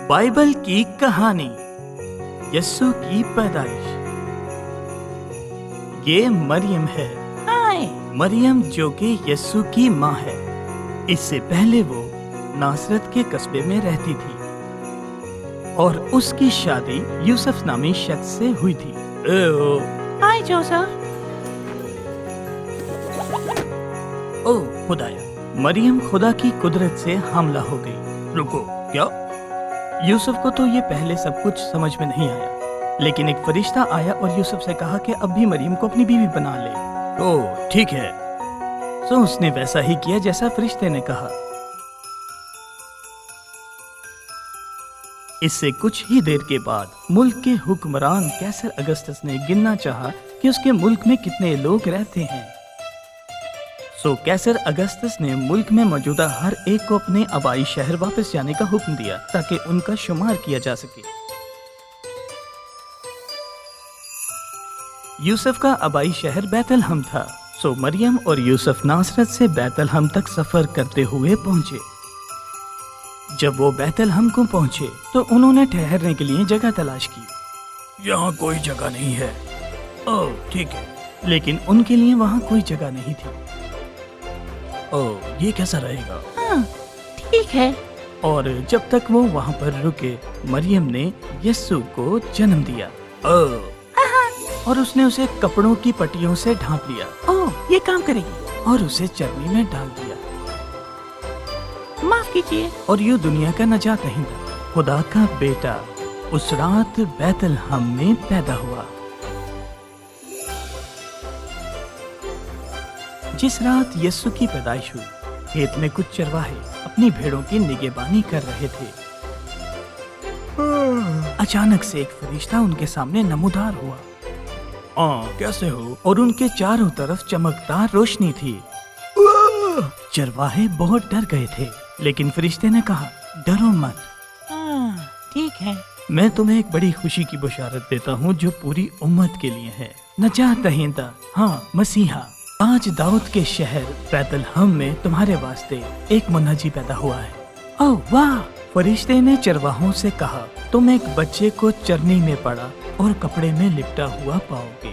Bible की कहानी यस्सु की पैदाइश। ये मरियम है। हाय। मरियम जो कि यस्सु की माँ है। इससे पहले वो नासरत के कस्बे में रहती थी और उसकी शादी यूसुफ नामी शख्स से हुई थी। हाय जोसेफ। ओह खुदाया, मरियम खुदा की कुदरत से हमला हो गई। रुको, क्या? यूसुफ को तो ये पहले सब कुछ समझ में नहीं आया, लेकिन एक फरिश्ता आया और यूसुफ से कहा कि अब भी मरियम को अपनी बीवी बना ले। ओह ठीक है। तो उसने वैसा ही किया जैसा फरिश्ते ने कहा। इससे कुछ ही देर के बाद मुल्क के हुक्मरान कैसर अगस्तस ने गिनना चाहा कि उसके मुल्क में कितने लोग रहते हैं। सो कैसर अगस्तस ने मुल्क में मौजूदा हर एक को अपने आबाई शहर वापस जाने का हुक्म दिया ताकि उनका शुमार किया जा सके। यूसुफ का आबाई शहर बैतलहम था। सो मरियम और यूसुफ नासरत से बैतलहम तक सफर करते हुए पहुंचे। जब वो बैतलहम को पहुंचे तो उन्होंने ठहरने के लिए जगह तलाश की। यहाँ कोई जगह नहीं है। ओह ठीक है, लेकिन उनके लिए वहाँ कोई जगह नहीं थी। ओह ये कैसा रहेगा? हाँ, ठीक है। और जब तक वो वहाँ पर रुके, मरियम ने यस्सु को जन्म दिया। और उसने उसे कपड़ों की पट्टियों से ढांप लिया। ओह ये काम करेगी। और उसे चरनी में डाल दिया। माफ कीजिए। और यूं दुनिया का नजात नहीं था। खुदा का बेटा उस रात बैतलहम में पैदा हुआ। जिस रात यस्सु की पैदाइश हुई, खेत में कुछ चरवाहे अपनी भेड़ों की निगहबानी कर रहे थे। अचानक से एक फरिश्ता उनके सामने नमूदार हुआ। कैसे हो? और उनके चारों तरफ चमकदार रोशनी थी। चरवाहे बहुत डर गए थे, लेकिन फरिश्ते ने कहा, डरो मत। हाँ, ठीक है। मैं तुम्हें एक बड़ी खुशी की बशारत देता हूँ जो पूरी उम्मत के लिए है। नजात दहिंदा, हाँ मसीहा, आज दाऊद के शहर बैतलहम में तुम्हारे वास्ते एक मुन्नाजी पैदा हुआ है। ओह वाह! फरिश्ते ने चरवाहों से कहा, तुम एक बच्चे को चरनी में पड़ा और कपड़े में लिपटा हुआ पाओगे।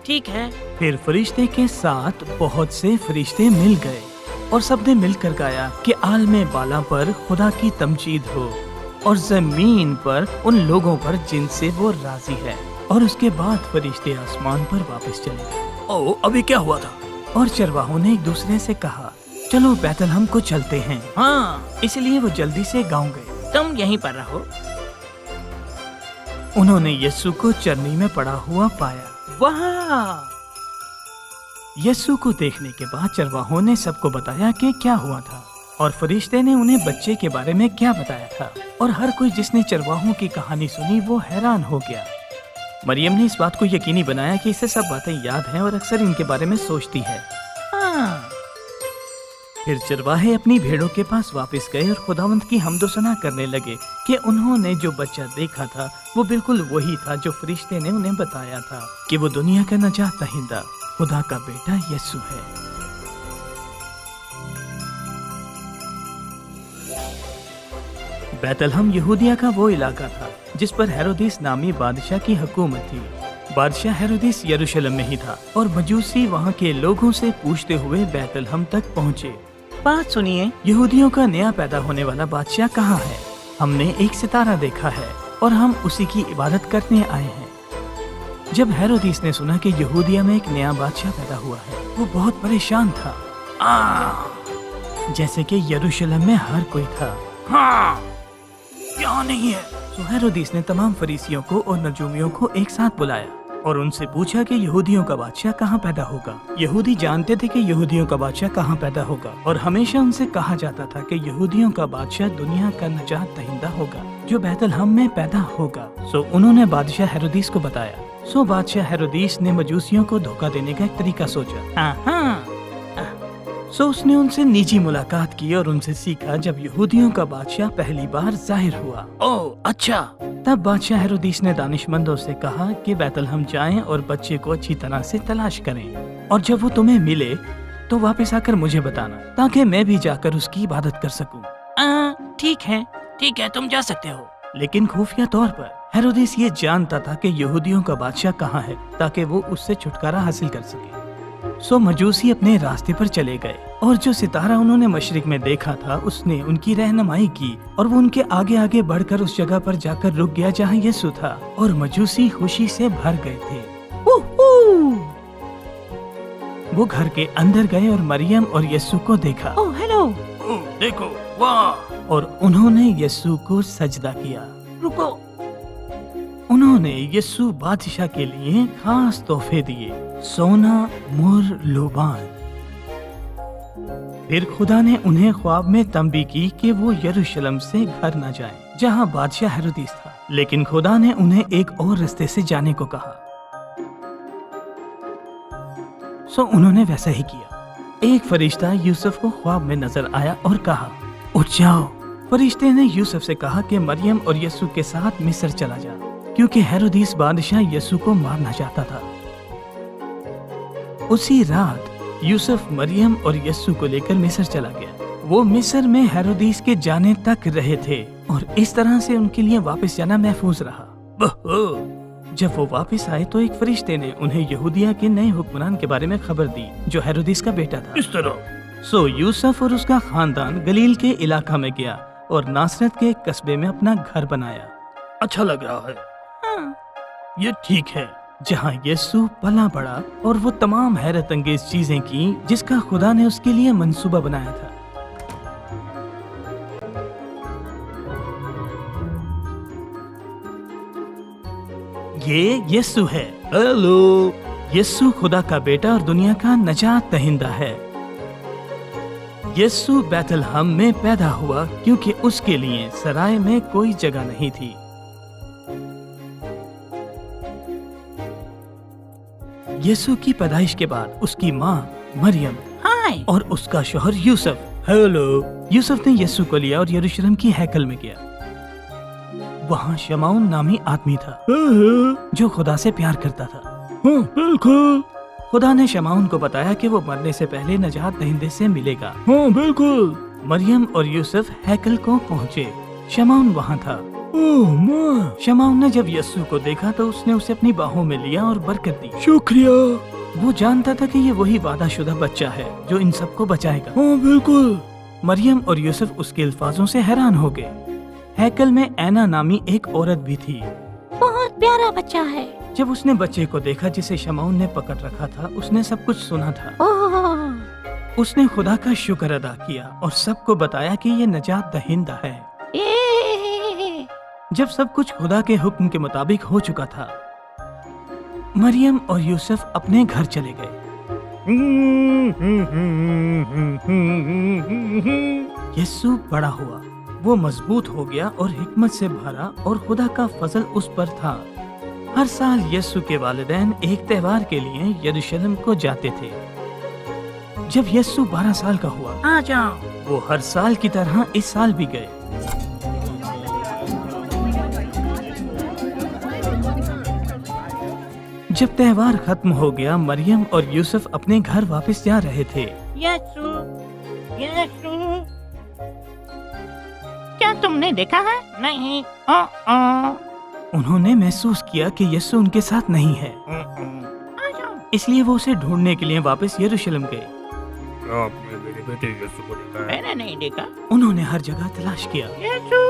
ठीक है। फिर फरिश्ते के साथ बहुत से फरिश्ते मिल गए और सबने मिलकर गाया कि आलमे बाला पर खुदा की तमजीद हो और जमीन पर उन लोगों पर जिनसे वो राजी है। और उसके बाद फरिश्ते आसमान पर वापस चले गए। ओह अभी क्या हुआ था? और चरवाहों ने एक दूसरे से कहा, चलो बैतलहम को चलते हैं। हाँ, इसलिए वो जल्दी से गांव गए। तुम यहीं पर रहो। उन्होंने यस्सु को चरनी में पड़ा हुआ पाया। वाह! यस्सु को देखने के बाद चरवाहों ने सबको बताया कि क्या हुआ था और फरिश्ते ने उन्हें बच्चे के बारे में क्या बताया था। और हर कोई जिसने चरवाहों की कहानी सुनी वो हैरान हो गया। मरियम ने इस बात को यकीनी बनाया कि इसे सब बातें याद हैं और अक्सर इनके बारे में सोचती है। हाँ। फिर चरवाहे अपनी भेड़ों के पास वापस गए और खुदावंद की हम्दो-सना करने लगे कि उन्होंने जो बच्चा देखा था वो बिल्कुल वही था जो फरिश्ते ने उन्हें बताया था कि वो दुनिया का नजात दहिंदा खुदा का बेटा यस्सु है। बैतलहम यहूदिया का वो इलाका था जिस पर हेरोदिस नामी बादशाह की हुकूमत थी। बादशाह हेरोदिस यरूशलेम में ही था और मजूसी वहाँ के लोगों से पूछते हुए बैतलहम तक पहुँचे। बात सुनिए, यहूदियों का नया पैदा होने वाला बादशाह कहाँ है? हमने एक सितारा देखा है और हम उसी की इबादत करने आए हैं। जब हेरोदिस ने सुना कि यहूदिया में एक नया बादशाह पैदा हुआ है, वो बहुत परेशान था। जैसे कि यरूशलेम में हर कोई था। हाँ, यहाँ नहीं है। तो हेरोदिस ने तमाम फरीसियों को और नजूमियों को एक साथ बुलाया और उनसे पूछा कि यहूदियों का बादशाह कहाँ पैदा होगा। यहूदी जानते थे कि यहूदियों का बादशाह कहाँ पैदा होगा और हमेशा उनसे कहा जाता था कि यहूदियों का बादशाह दुनिया का नजात दहिंदा होगा जो बैतलहम में पैदा होगा। सो उन्होंने बादशाह हेरोदिस को बताया। सो बादशाह हेरोदिस ने मजूसियों को धोखा देने का एक तरीका सोचा। सो उसने उनसे निजी मुलाकात की और उनसे सीखा जब यहूदियों का बादशाह पहली बार जाहिर हुआ। ओह अच्छा। तब बादशाह हेरोदिस ने दानिशमंदों से कहा कि बैतलहम जाएं और बच्चे को अच्छी तरह से तलाश करें और जब वो तुम्हें मिले तो वापस आकर मुझे बताना ताकि मैं भी जाकर उसकी इबादत कर सकूं। ठीक है, तुम जा सकते हो। लेकिन खुफिया तौर पर हेरोदेस ये जानता था कि यहूदियों का बादशाह कहाँ है, ताकि वो उससे छुटकारा हासिल कर सके। सो मजूसी अपने रास्ते पर चले गए और जो सितारा उन्होंने मशरिक में देखा था उसने उनकी रहनुमाई की और वो उनके आगे आगे बढ़कर उस जगह पर जाकर रुक गया जहाँ यीशु था, और मजूसी खुशी से भर गए थे। वो घर के अंदर गए और मरियम और यीशु को देखा। Oh hello. देखो, वाह! और उन्होंने यीशु को सजदा किया। रुको। उन्होंने यीशु बादशाह के लिए खास तोहफे दिए, सोना, मुर, लोबान। फिर खुदा ने उन्हें ख्वाब में तंबी की कि वो यरूशलेम से घर न जाएं, जहां बादशाह हेरोदेस था, लेकिन खुदा ने उन्हें एक और रास्ते से जाने को कहा। सो उन्होंने वैसा ही किया। एक फरिश्ता यूसुफ को ख्वाब में नजर आया और कहा, उठ जाओ। फरिश्ते ने यूसुफ से कहा कि मरियम और यीशु के साथ मिस्र चला जा, क्योंकि हेरोदेस बादशाह यीशु को मारना चाहता था। उसी रात यूसुफ मरियम और यीशु को लेकर मिस्र चला गया। वो मिस्र में हेरोदेस के जाने तक रहे थे और इस तरह से उनके लिए वापस जाना महफूज रहा। जब वो वापस आए तो एक फरिश्ते ने उन्हें यहूदिया के नए हुक्मरान के बारे में खबर दी, जो हेरोदेस का बेटा था। इस तरह सो यूसुफ और उसका खानदान गलील के इलाका में गया और नासरत के एक कस्बे में अपना घर बनाया। अच्छा लग रहा है। हाँ। ये ठीक है, जहाँ यीशु पला बड़ा और वो तमाम हैरत अंगेज चीजें की जिसका खुदा ने उसके लिए मंसूबा बनाया था। ये यीशु है। हेलो। यीशु खुदा का बेटा और दुनिया का नजात दहिंदा है। यीशु बैतलहम में पैदा हुआ क्योंकि उसके लिए सराय में कोई जगह नहीं थी। यीशु की पैदाइश के बाद उसकी माँ मरियम हाय। और उसका शौहर यूसुफ। हेलो। यूसुफ ने यीशु को लिया और यरूशलेम की हैकल में गया। वहाँ शमाउन नामी आदमी था जो खुदा से प्यार करता था। हाँ, बिल्कुल। खुदा ने शमाउन को बताया कि वो मरने से पहले नजात दहिंदे से मिलेगा। हाँ, बिल्कुल। मरियम और यूसुफ हैकल को पहुँचे। शमाउन वहाँ था। ओह माँ। शमाउन ने जब यीशु को देखा तो उसने उसे अपनी बाहों में लिया और बरकत दी। शुक्रिया। वो जानता था कि ये वही वादाशुदा बच्चा है जो इन सबको बचाएगा। हाँ, बिल्कुल। मरियम और यूसुफ उसके अल्फाजों से हैरान हो गए। हैकल में ऐना नामी एक औरत भी थी। बहुत प्यारा बच्चा है। जब उसने बच्चे को देखा जिसे शमाउन ने पकड़ रखा था, उसने सब कुछ सुना था। ओह। उसने खुदा का शुक्र अदा किया और सबको बताया कि ये नजात दहिंदा है। जब सब कुछ खुदा के हुक्म के मुताबिक हो चुका था, मरियम और यूसुफ अपने घर चले गए। यीशु बड़ा हुआ, वो मजबूत हो गया और हिकमत से भरा और खुदा का फजल उस पर था। हर साल यीशु के वालिदैन एक त्योहार के लिए यरूशलेम को जाते थे। जब यीशु 12 साल का हुआ, आ जाओ। वो हर साल की तरह इस साल भी गए। जब त्योहार खत्म हो गया, मरियम और यूसुफ अपने घर वापस जा रहे थे। यीशु, यीशु, क्या तुमने देखा है? नहीं। उन्होंने महसूस किया कि यीशु उनके साथ नहीं है, आ जाओ। इसलिए वो उसे ढूंढने के लिए वापस यरूशलेम गए। क्या आपने मेरे बेटे यीशु को देखा है? मैंने नहीं देखा। उन्होंने हर जगह तलाश किया। यीशु,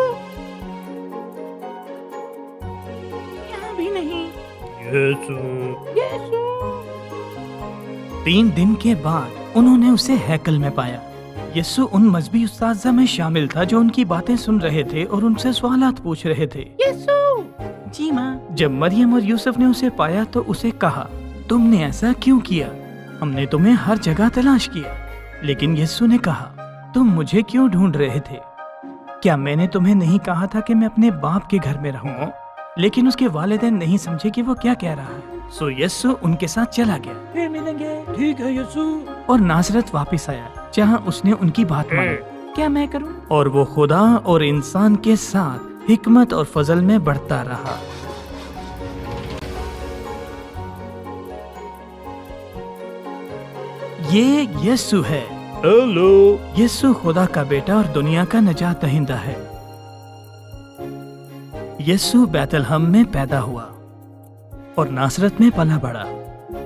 यहाँ भी नहीं। यीशु। यीशु। 3 दिन के बाद उन्होंने उसे हैकल में पाया। यीशु उन मजहबी उस्ताज़ा में शामिल था जो उनकी बातें सुन रहे थे और उनसे सवालात पूछ रहे थे। यीशु। जी माँ। जब मरियम और यूसुफ ने उसे पाया तो उसे कहा, तुमने ऐसा क्यों किया? हमने तुम्हें हर जगह तलाश किया। लेकिन यीशु ने कहा, तुम मुझे क्यों ढूंढ रहे थे? क्या मैंने तुम्हें नहीं कहा था कि मैं अपने बाप के घर में रहूंगा? लेकिन उसके वालिदैन नहीं समझे कि वो क्या कह रहा है। सो यीशु उनके साथ चला गया। फिर मिलेंगे। ठीक है यीशु। और नासरत वापस आया, जहाँ उसने उनकी बात मानी। क्या मैं करूँ? और वो खुदा और इंसान के साथ हिकमत और फजल में बढ़ता रहा। ये यीशु है। हेलो। यीशु खुदा का बेटा और दुनिया का नजात दहिंदा है। यीशु बैतलहम में पैदा हुआ और नासरत में पला बढ़ा।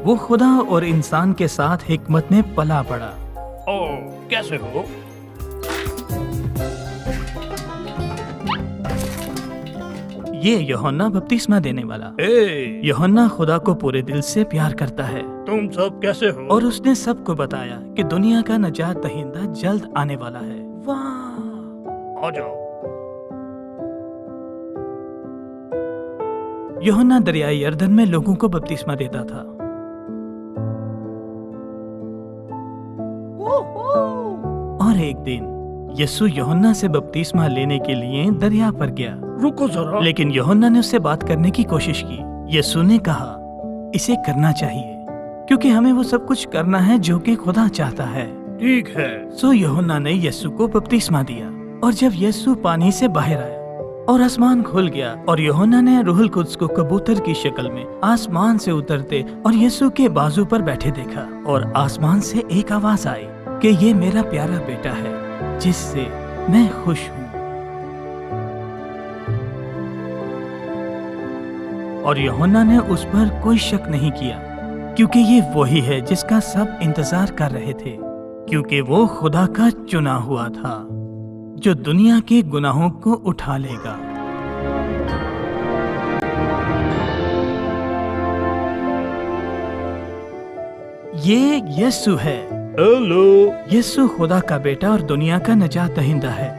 वो खुदा और इंसान के साथ हिकमत में पला बढ़ा। ओह, कैसे हो? ये यूहन्ना बपतिस्मा देने वाला। ए, यूहन्ना खुदा को पूरे दिल से प्यार करता है तुम सब कैसे हो? और उसने सबको बताया कि दुनिया का नजात दहिंदा जल्द आने वाला है। वाह! आ जाओ। यूहन्ना दरियाई यरदन में लोगों को बपतिस्मा देता था। और एक दिन यीशु यूहन्ना से बपतिस्मा लेने के लिए दरिया पर गया, रुको जरा। लेकिन यूहन्ना ने उससे बात करने की कोशिश की। यीशु ने कहा, इसे करना चाहिए क्योंकि हमें वो सब कुछ करना है जो कि खुदा चाहता है। ठीक है। सो यूहन्ना ने यीशु को बपतिस्मा दिया और जब यीशु पानी से बाहर आया और आसमान खुल गया और यूहन्ना ने रूहुल कुद्स को कबूतर की शक्ल में आसमान से उतरते और यीशु के बाजू पर बैठे देखा और आसमान से एक आवाज आई कि ये मेरा प्यारा बेटा है जिससे मैं खुश हूँ। और यूहन्ना ने उस पर कोई शक नहीं किया क्योंकि ये वही है जिसका सब इंतजार कर रहे थे, क्योंकि वो खुदा का चुना हुआ था जो दुनिया के गुनाहों को उठा लेगा। ये यीशु है। हेलो। यीशु खुदा का बेटा और दुनिया का नजात दहिंदा है।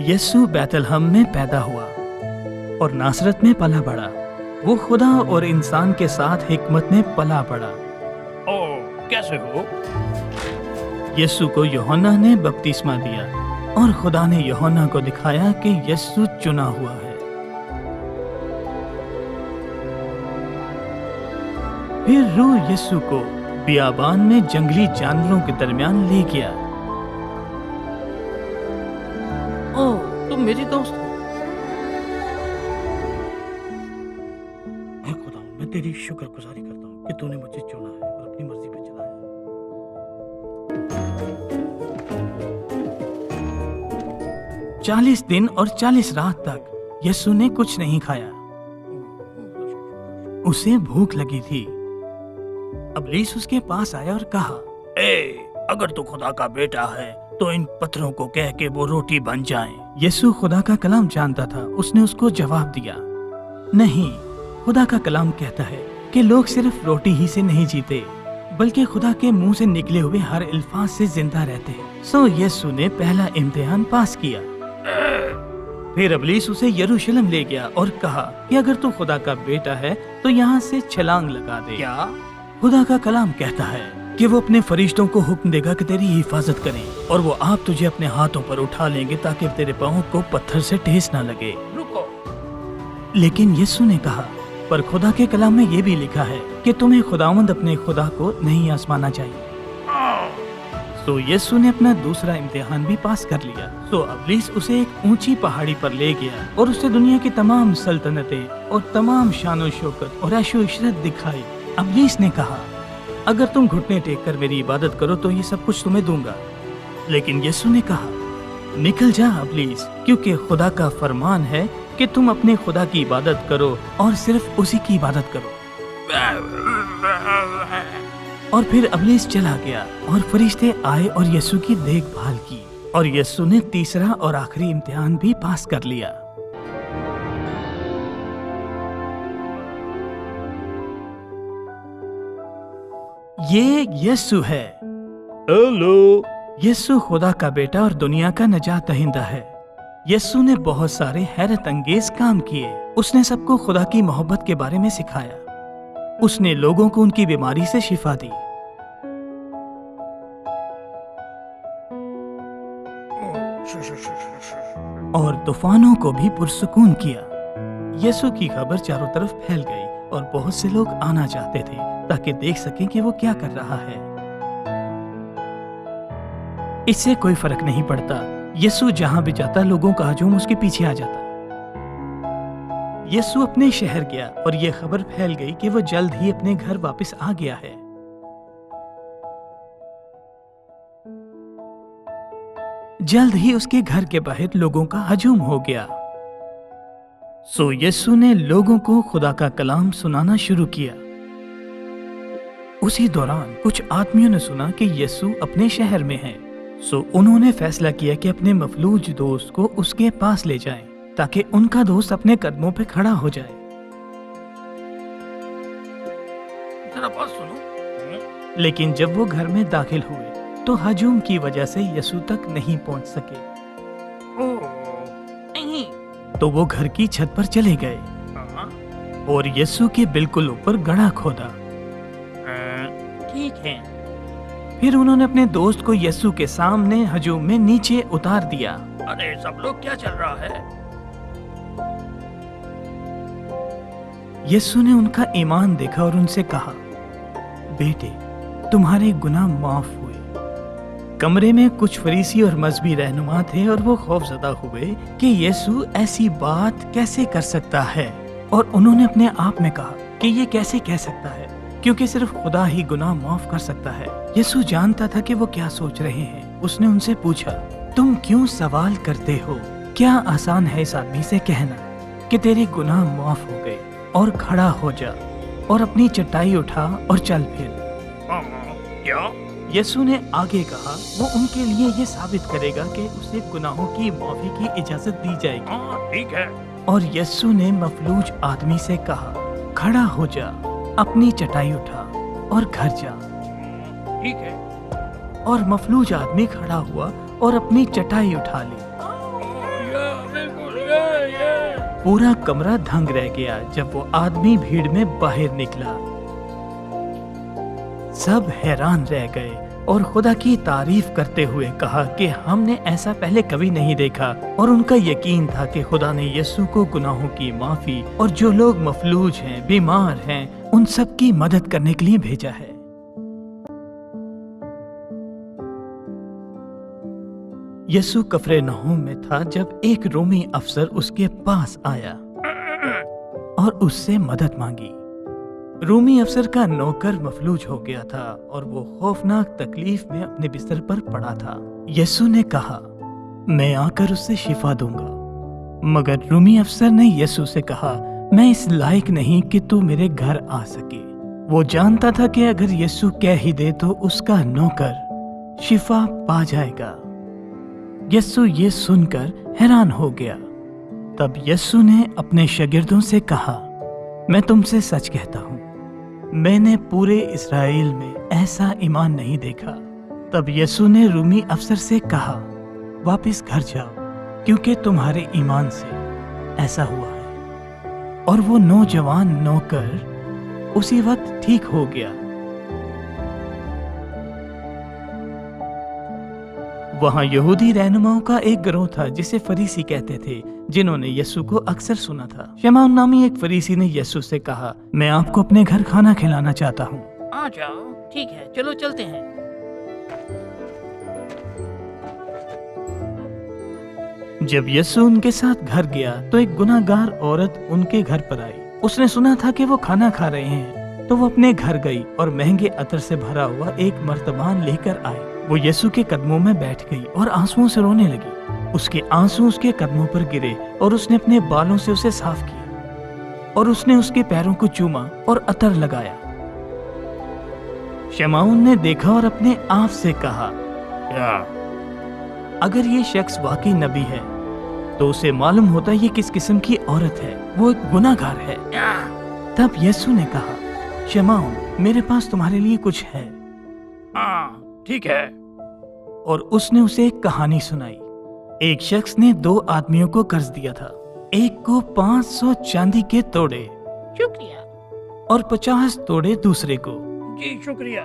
यीशु बैतलहम में पैदा हुआ और नासरत में पला बढ़ा। वो खुदा और इंसान के साथ हिकमत में पला बढ़ा। ओह, कैसे हो? यीशु को यूहन्ना ने बपतिस्मा दिया और खुदा ने यूहन्ना को दिखाया कि यीशु चुना हुआ है। फिर रूह यीशु को बियाबान में जंगली जानवरों के दरमियान ले गया। ओह, तुम मेरी दोस्त हो। हे खुदा, मैं तेरी शुक्रगुजारी करता हूँ कि तूने मुझे चुना है और अपनी मर्जी पे चलाया। 40 दिन और 40 रात तक यीशु ने कुछ नहीं खाया। उसे भूख लगी थी। इब्लीस उसके पास आया और कहा, अगर तू खुदा का बेटा है तो इन पत्थरों को कह के वो रोटी बन जाएं। यीशु खुदा का कलाम जानता था। उसने उसको जवाब दिया, नहीं, खुदा का कलाम कहता है कि लोग सिर्फ रोटी ही से नहीं जीते बल्कि खुदा के मुंह से निकले हुए हर अल्फाज से जिंदा रहते हैं। सो यीशु ने पहला इम्तिहान पास किया। फिर इब्लीस उसे यरूशलेम ले गया और कहा कि अगर तू खुदा का बेटा है तो यहाँ से छलांग लगा दे। क्या? खुदा का कलाम कहता है कि वो अपने फरिश्तों को हुक्म देगा कि तेरी हिफाजत करें और वो आप तुझे अपने हाथों पर उठा लेंगे ताकि तेरे पाँव को पत्थर से ठेस ना लगे। रुको। लेकिन यीशु ने कहा, पर खुदा के कलाम में ये भी लिखा है कि तुम्हें खुदावंद अपने खुदा को नहीं आजमाना चाहिए। तो यीशु ने अपना दूसरा इम्तिहान भी पास कर लिया। तो इब्लीस उसे एक ऊंची पहाड़ी पर ले गया और उसे दुनिया की तमाम सल्तनतें और तमाम शान शौकत और ऐशो इशरत दिखाई। इब्लीस ने कहा, अगर तुम घुटने टेक कर मेरी इबादत करो तो ये सब कुछ तुम्हें दूंगा। लेकिन यीशु ने कहा, निकल जा इब्लीस, क्योंकि खुदा का फरमान है कि तुम अपने खुदा की इबादत करो और सिर्फ उसी की इबादत करो। और फिर इब्लीस चला गया और फरिश्ते आए और यीशु की देखभाल की और यीशु ने तीसरा और आखिरी इम्तिहान भी पास कर लिया। ये यीशु है। हेलो। यीशु खुदा का बेटा और दुनिया का नजात दहिंदा है। यीशु ने बहुत सारे हैरत अंगेज काम किए। उसने सबको खुदा की मोहब्बत के बारे में सिखाया। उसने लोगों को उनकी बीमारी से शिफा दी और तूफानों को भी पुरसुकून किया। यीशु की खबर चारों तरफ फैल गई और बहुत से लोग आना चाहते थे ताकि देख सकें कि वो क्या कर रहा है। इससे कोई फर्क नहीं पड़ता, यीशु जहां भी जाता लोगों का हजूम उसके पीछे आ जाता। यीशु अपने शहर गया और यह खबर फैल गई कि वो जल्द ही अपने घर वापस आ गया है। जल्द ही उसके घर के बाहर लोगों का हजूम हो गया। सो यीशु ने लोगों को खुदा का कलाम सुनाना शुरू किया। उसी दौरान कुछ आदमियों ने सुना कि यीशु अपने शहर में है। सो उन्होंने फैसला किया कि अपने मफलूज दोस्त को उसके पास ले जाएं, ताकि उनका दोस्त अपने कदमों पे खड़ा हो जाए। जरा बात सुनो। लेकिन जब वो घर में दाखिल हुए तो हजूम की वजह से यीशु तक नहीं पहुंच सके। नहीं। तो वो घर की छत पर चले गए और यीशु के बिल्कुल ऊपर गड्ढा खोदा। ठीक है। फिर उन्होंने अपने दोस्त को यीशु के सामने हजूम में नीचे उतार दिया। अरे सब लोग, क्या चल रहा है? यीशु ने उनका ईमान देखा और उनसे कहा, बेटे, तुम्हारे गुनाह माफ हुए। कमरे में कुछ फरीसी और मजहबी रहनुमा थे और वो खौफजदा हुए कि यीशु ऐसी बात कैसे कर सकता है, और उन्होंने अपने आप में कहा कि ये कैसे कह सकता है, क्योंकि सिर्फ खुदा ही गुनाह माफ कर सकता है। यीशु जानता था कि वो क्या सोच रहे हैं। उसने उनसे पूछा, तुम क्यों सवाल करते हो? क्या आसान है इस आदमी से कहना कि तेरे गुनाह माफ हो गए, और खड़ा हो जा और अपनी चटाई उठा और चल फिर। क्या? यीशु ने आगे कहा, वो उनके लिए ये साबित करेगा कि उसे गुनाहों की माफी की इजाजत दी जाएगी। हाँ, ठीक है। और यीशु ने मफलूज आदमी से कहा, खड़ा हो जा, अपनी चटाई उठा और घर जा। ठीक है। और मफलूज आदमी खड़ा हुआ और अपनी चटाई उठा ली। पूरा कमरा दंग रह गया जब वो आदमी भीड़ में बाहर निकला। सब हैरान रह गए और खुदा की तारीफ करते हुए कहा कि हमने ऐसा पहले कभी नहीं देखा। और उनका यकीन था कि खुदा ने यीशु को गुनाहों की माफी और जो लोग मफलूज हैं, बीमार हैं, उन सब की मदद करने के लिए भेजा है। यीशु कफरनहूम में था जब एक रोमी अफसर उसके पास आया और उससे मदद मांगी। रोमी अफसर का नौकर मफलूज हो गया था और वो खौफनाक तकलीफ में अपने बिस्तर पर पड़ा था। यीशु ने कहा, मैं आकर उससे शिफा दूंगा। मगर रोमी अफसर ने यीशु से कहा, मैं इस लायक नहीं कि तू मेरे घर आ सके। वो जानता था कि अगर यीशु कह ही दे तो उसका नौकर शिफा पा जाएगा। यीशु ये सुनकर हैरान हो गया। तब यीशु ने अपने शागिर्दों से कहा, मैं तुमसे सच कहता हूँ, मैंने पूरे इस्राएल में ऐसा ईमान नहीं देखा। तब यीशु ने रूमी अफसर से कहा, वापस घर जाओ, क्योंकि तुम्हारे ईमान से ऐसा हुआ है। और वो नौजवान नौकर उसी वक्त ठीक हो गया। वहां यहूदी रहनुमाओं का एक गिरोह था जिसे फरीसी कहते थे, जिन्होंने यीशु को अक्सर सुना था। शमौन नामी एक फरीसी ने यीशु से कहा, मैं आपको अपने घर खाना खिलाना चाहता हूँ। आ जाओ, ठीक है, चलो चलते हैं। जब यीशु उनके साथ घर गया तो एक गुनाहगार औरत उनके घर पर आई। उसने सुना था कि वो खाना खा रहे हैं, तो वो अपने घर गई और महंगे अतर से भरा हुआ एक मर्तबान लेकर आई। वो यीशु के कदमों में बैठ गई और आंसुओं से रोने लगी। उसके आंसू उसके कदमों पर गिरे और उसने अपने बालों से उसे साफ किया और उसने उसके पैरों को चूमा और अतर लगाया। शमौन ने देखा और अपने आप से कहा, क्या? अगर ये शख्स वाकई नबी है तो उसे मालूम होता ये किस किस्म की औरत है, वो एक गुनाहगार है। तब यीशु ने कहा, शमौन, मेरे पास तुम्हारे लिए कुछ है। हाँ, ठीक है। और उसने उसे एक कहानी सुनाई। एक शख्स ने 2 आदमियों को कर्ज दिया था। एक को 500 चांदी के तोड़े शुक्रिया। और 50 तोड़े दूसरे को। जी शुक्रिया।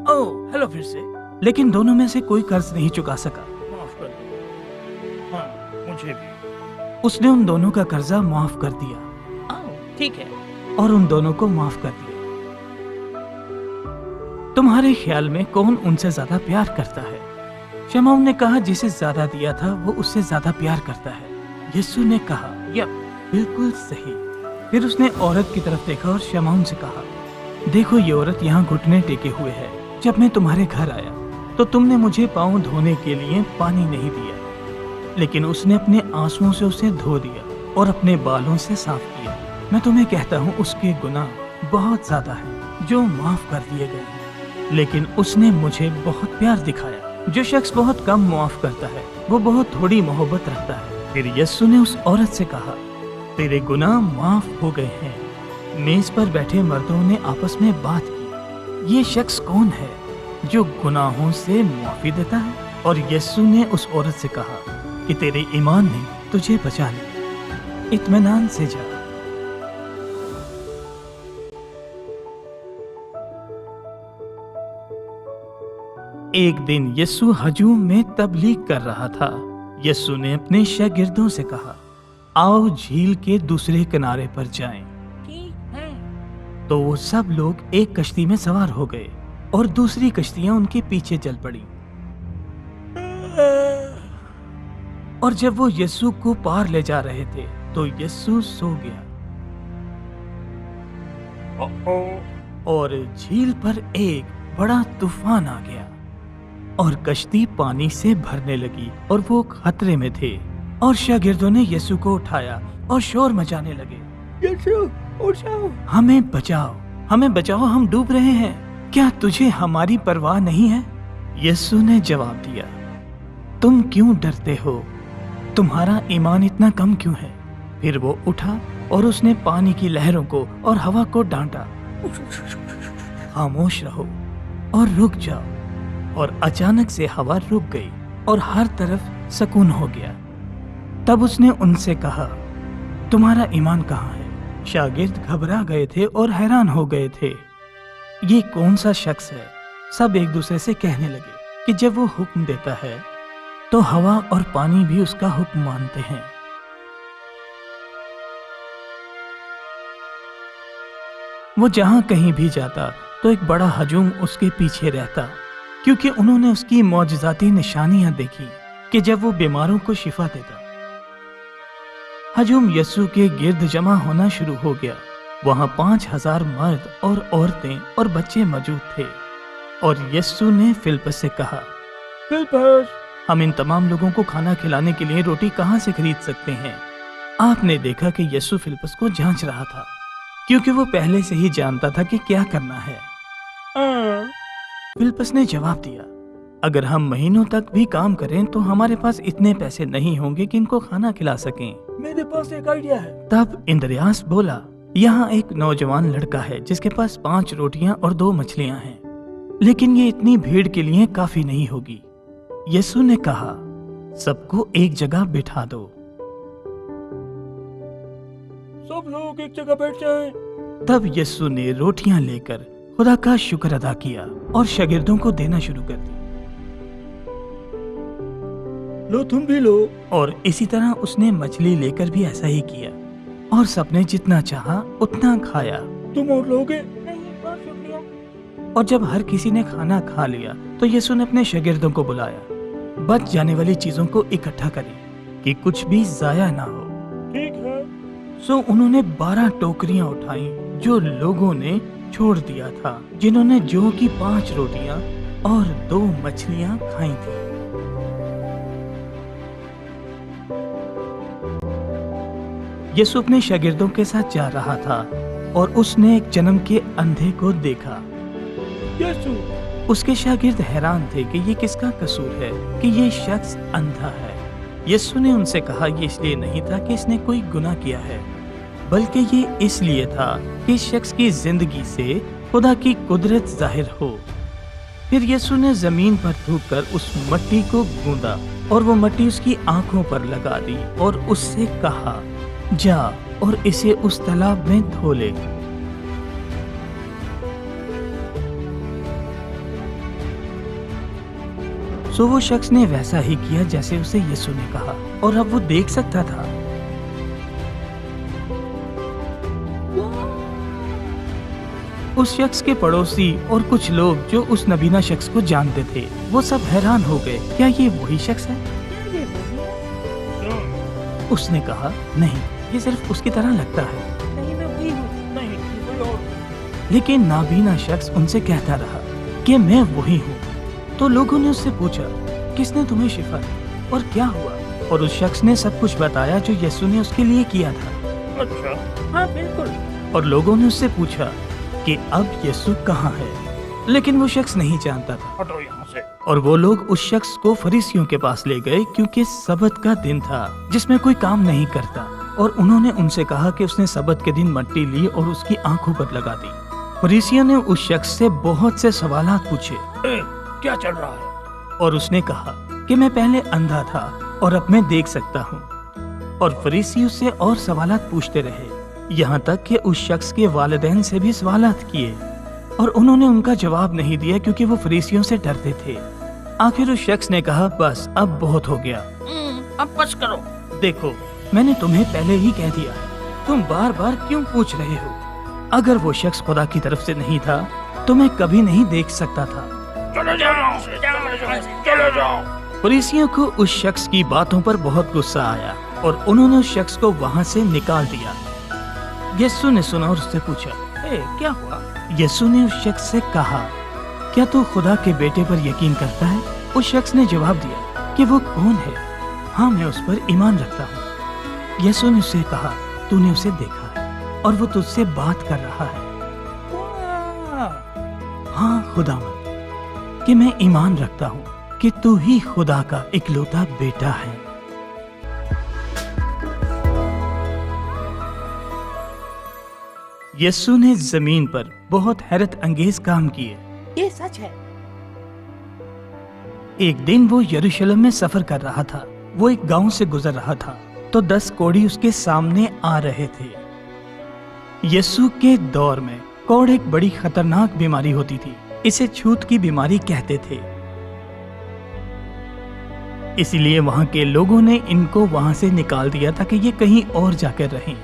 ओह, हेलो फिर से। लेकिन दोनों में से कोई कर्ज नहीं चुका सका। माफ कर दो। हाँ, मुझे भी। उसने उन दोनों का कर्जा माफ कर दिया आओ, ठीक है। और उन दोनों को माफ कर दिया। तुम्हारे ख्याल में कौन उनसे ज्यादा प्यार करता है? शमौन ने कहा, जिसे ज्यादा दिया था वो उससे ज्यादा प्यार करता है। यीशु ने कहा, यप, बिल्कुल सही। फिर उसने औरत की तरफ देखा और शमौन से कहा, देखो ये औरत यहाँ घुटने टेके हुए है। जब मैं तुम्हारे घर आया तो तुमने मुझे पाँव धोने के लिए पानी नहीं दिया, लेकिन उसने अपने आंसुओं से उसे धो दिया और अपने बालों से साफ किया। मैं तुम्हें कहता हूँ उसके गुनाह बहुत ज्यादा है जो माफ कर दिए गए, लेकिन उसने मुझे बहुत प्यार दिखाया। जो शख्स बहुत कम माफ करता है वो बहुत थोड़ी मोहब्बत रखता है। फिर यीशु ने उस औरत से कहा, तेरे गुनाह माफ हो गए हैं। मेज पर बैठे मर्दों ने आपस में बात की, ये शख्स कौन है जो गुनाहों से माफी देता है? और यीशु ने उस औरत से कहा कि तेरे ईमान ने तुझे बचा लिया, इत्मीनान से जा। एक दिन यीशु हजूम में तबलीग कर रहा था। यीशु ने अपने शागिर्दों से कहा, आओ झील के दूसरे किनारे पर जाएं। ठीक है। तो वो सब लोग एक कश्ती में सवार हो गए और दूसरी कश्तियां उनके पीछे चल पड़ी। और जब वो यीशु को पार ले जा रहे थे तो यीशु सो गया और झील पर एक बड़ा तूफान आ गया और कश्ती पानी से भरने लगी और वो खतरे में थे। और शागिर्दों ने यीशु को उठाया और शोर मचाने लगे, यीशु उठाओ, हमें बचाओ, हमें बचाओ, हम डूब रहे हैं, क्या तुझे हमारी परवाह नहीं है? यीशु ने जवाब दिया, तुम क्यों डरते हो, तुम्हारा ईमान इतना कम क्यों है? फिर वो उठा और उसने पानी की लहरों को और हवा को डांटा, खामोश रहो और रुक जाओ। और अचानक से हवा रुक गई और हर तरफ सुकून हो गया। तब उसने उनसे कहा, तुम्हारा ईमान कहाँ है? शागिर्द घबरा गए थे और हैरान हो गए थे, ये कौन सा शख्स है? सब एक दूसरे से कहने लगे कि जब वो हुक्म देता है तो हवा और पानी भी उसका हुक्म मानते हैं। वो जहां कहीं भी जाता तो एक बड़ा हजूम उसके पीछे रहता, क्योंकि उन्होंने उसकी मौजज़ाती निशानियां देखी कि जब वो बीमारों को शिफा देता। हजूम यीशु के गिर्द जमा होना शुरू हो गया। वहां 5000 मर्द और औरतें और बच्चे मौजूद थे। और यीशु ने फिलिप्पस से कहा, फिलिप्पस, हम इन तमाम लोगों को खाना खिलाने के लिए रोटी कहाँ से खरीद सकते हैं? आपने देखा कि यीशु फिलिप्पस को जांच रहा था, क्योंकि वो पहले से ही जानता था कि क्या करना है। फिलिप्पस ने जवाब दिया, अगर हम महीनों तक भी काम करें तो हमारे पास इतने पैसे नहीं होंगे कि इनको खाना खिला सकें। मेरे पास एक आइडिया है। तब इंद्रियास बोला, यहाँ एक नौजवान लड़का है जिसके पास 5 रोटियां और 2 मछलियां हैं, लेकिन ये इतनी भीड़ के लिए काफी नहीं होगी। यीशु ने कहा, सबको एक जगह बिठा दो। सब लोग एक जगह बैठ जाएं। तब यीशु ने रोटियां लेकर खुदा का शुक्र अदा किया और शागिर्दों को देना शुरू कर दी। लो तुम भी लो। और इसी तरह उसने मछली लेकर भी ऐसा ही किया और सबने जितना चाहा उतना खाया। तुम और लोगे? नहीं, बहुत शुक्रिया। और जब हर किसी ने खाना खा लिया तो यीशु ने अपने शागिर्दों को बुलाया, बच जाने वाली चीजों को इकट्ठा करें कि कुछ भी जाया ना हो। ठीक है। सो उन्होंने 12 टोकरियां उठाई जो लोगों ने छोड़ दिया था, जिन्होंने जौ की 5 रोटियां और 2 मछलियां खाई थी। यीशु अपने शागिर्दों के साथ जा रहा था और उसने एक जन्म के अंधे को देखा। यीशु, उसके शागिर्द हैरान थे कि ये किसका कसूर है कि ये शख्स अंधा है। यीशु ने उनसे कहा, ये इसलिए नहीं था कि इसने कोई गुनाह किया है, बल्कि ये इसलिए था कि इस शख्स की जिंदगी से खुदा की कुदरत जाहिर हो। फिर यीशु ने जमीन पर थूककर उस मट्टी को गूंदा और वो मट्टी उसकी आंखों पर लगा दी और उससे कहा, जा और इसे उस तालाब में धो ले। सो वो शख्स ने वैसा ही किया जैसे उसे यीशु ने कहा और अब वो देख सकता था। उस शख्स के पड़ोसी और कुछ लोग जो उस नबीना शख्स को जानते थे, वो सब हैरान हो गए, क्या ये वही शख्स है? उसने कहा, नहीं, ये सिर्फ उसकी तरह लगता है। नहीं, मैं लेकिन नाबीना शख्स उनसे कहता रहा कि मैं वही हूँ। तो लोगों ने उससे पूछा, किसने तुम्हें शिफा दी और क्या हुआ? और उस शख्स ने सब कुछ बताया जो यीशु ने उसके लिए किया था। अच्छा, हाँ बिल्कुल। और लोगों ने उससे पूछा कि अब यीशु कहाँ है, लेकिन वो शख्स नहीं जानता था। हटो यहाँ से। और वो लोग उस शख्स को फरीसियों के पास ले गए क्योंकि सबत का दिन था जिसमें कोई काम नहीं करता। और उन्होंने उनसे कहा कि उसने सबत के दिन मट्टी ली और उसकी आंखों पर लगा दी। फरीसियों ने उस शख्स से बहुत से सवालात पूछे। क्या चल रहा है? और उसने कहा कि मैं पहले अंधा था और अब मैं देख सकता हूँ। और फरीसी उससे और सवालात पूछते रहे, यहाँ तक कि उस शख्स के वालिदैन से भी सवालात किए और उन्होंने उनका जवाब नहीं दिया क्योंकि वो फरीसियों से डरते थे। आखिर उस शख्स ने कहा, बस अब बहुत हो गया, अब बस करो। देखो मैंने तुम्हें पहले ही कह दिया, तुम बार बार क्यों पूछ रहे हो? अगर वो शख्स खुदा की तरफ से नहीं था तो मैं कभी नहीं देख सकता था। चले जाओ, चले जाओ। फरीसियों को उस शख्स की बातों पर बहुत गुस्सा आया और उन्होंने उस शख्स को वहां से निकाल दिया। यीशु ने सुना और उससे पूछा, क्या हुआ? यीशु ने उस शख्स से कहा, क्या तू खुदा के बेटे पर यकीन करता है? उस शख्स ने जवाब दिया कि वो कौन है? हाँ, मैं उस पर ईमान रखता हूँ। यीशु ने उससे कहा, तूने उसे देखा है और वो तुझसे बात कर रहा है। हाँ खुदावंद, कि मैं ईमान रखता हूँ कि तू ही खुदा का इकलौता बेटा है। यीशु ने जमीन पर बहुत हैरत अंगेज काम किए। ये सच है। एक दिन वो यरूशलेम में सफर कर रहा था। वो एक गांव से गुजर रहा था तो 10 कोढ़ी उसके सामने आ रहे थे। यीशु के दौर में कोढ़ एक बड़ी खतरनाक बीमारी होती थी। इसे छूत की बीमारी कहते थे। इसीलिए वहां के लोगों ने इनको वहां से निकाल दिया था कि ये कहीं और जाकर रहें,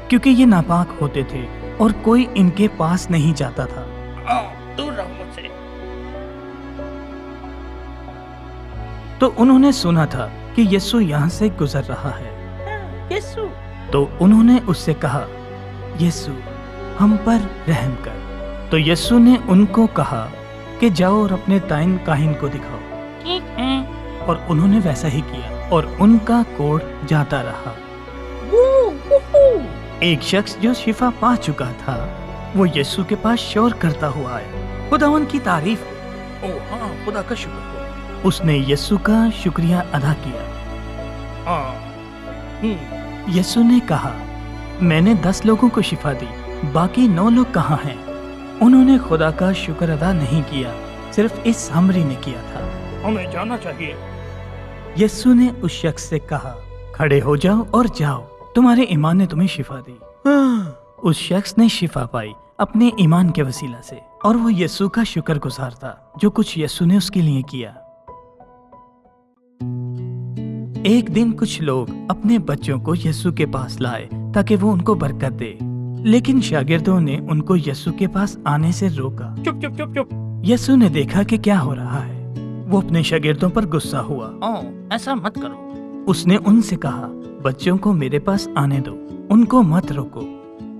क्योंकि ये नापाक होते थे और कोई इनके पास नहीं जाता था। दूर रहो मुझसे। तो उन्होंने सुना था कि यीशु यहाँ से गुजर रहा है। यीशु। तो उन्होंने उससे कहा, यीशु हम पर रहम कर। तो यीशु ने उनको कहा कि जाओ और अपने ताइन काहिन को दिखाओ। ठीक है। और उन्होंने वैसा ही किया और उनका कोढ़ जाता रहा। एक शख्स जो शिफा पा चुका था वो यीशु के पास शोर करता हुआ आया, खुदावन की तारीफ हो। ओह हाँ, खुदा का शुक्र हो। उसने यीशु का शुक्रिया अदा किया। यीशु ने कहा, मैंने 10 लोगों को शिफा दी, बाकी 9 लोग कहाँ हैं? उन्होंने खुदा का शुक्र अदा नहीं किया, सिर्फ इस सामरी ने किया था। हमें जाना चाहिए। यीशु ने उस शख्स से कहा, खड़े हो जाओ और जाओ, तुम्हारे ईमान ने तुम्हें शिफा दी। उस शख्स ने शिफा पाई अपने ईमान के वसीला से और वो यीशु का शुक्रगुजार था जो कुछ यीशु ने उसके लिए किया। एक दिन कुछ लोग अपने बच्चों को यीशु के पास लाए ताकि वो उनको बरकत दे, लेकिन शागिर्दों ने उनको यीशु के पास आने से रोका। चुप चुप चुप चुप। यीशु ने देखा कि क्या हो रहा है। वो अपने शागिर्दों पर गुस्सा हुआ। ऐसा मत करो। उसने उनसे कहा, बच्चों को मेरे पास आने दो, उनको मत रोको,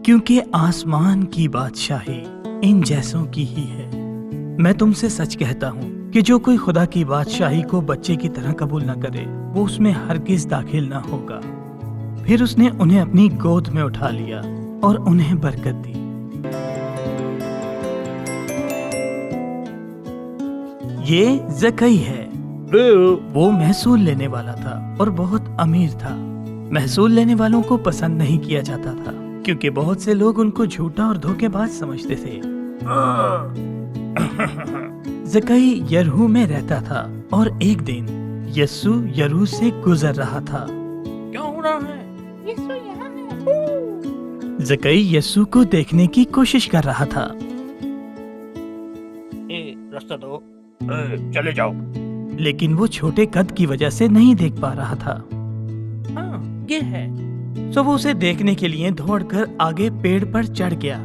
क्योंकि आसमान की बादशाही इन जैसों की ही है। मैं तुमसे सच कहता हूँ कि जो कोई खुदा की बादशाही को बच्चे की तरह कबूल न करे वो उसमें हरगिज दाखिल न होगा। फिर उसने उन्हें अपनी गोद में उठा लिया और उन्हें बरकत दी। ये जकई है। वो महसूल लेने वाला था और बहुत अमीर था। महसूल लेने वालों को पसंद नहीं किया जाता था क्योंकि बहुत से लोग उनको झूठा और धोखेबाज समझते थे। जकई यरहू में रहता था और एक दिन यीशु यरहू से गुजर रहा था। क्या हो रहा है? यीशु यहाँ है। जकई यीशु को देखने की कोशिश कर रहा था। रास्ता दो। चले जाओ। लेकिन वो छोटे कद की वजह से नहीं देख पा रहा था। हाँ, ये है। तो वो उसे देखने के लिए दौड़कर आगे पेड़ पर चढ़ गया।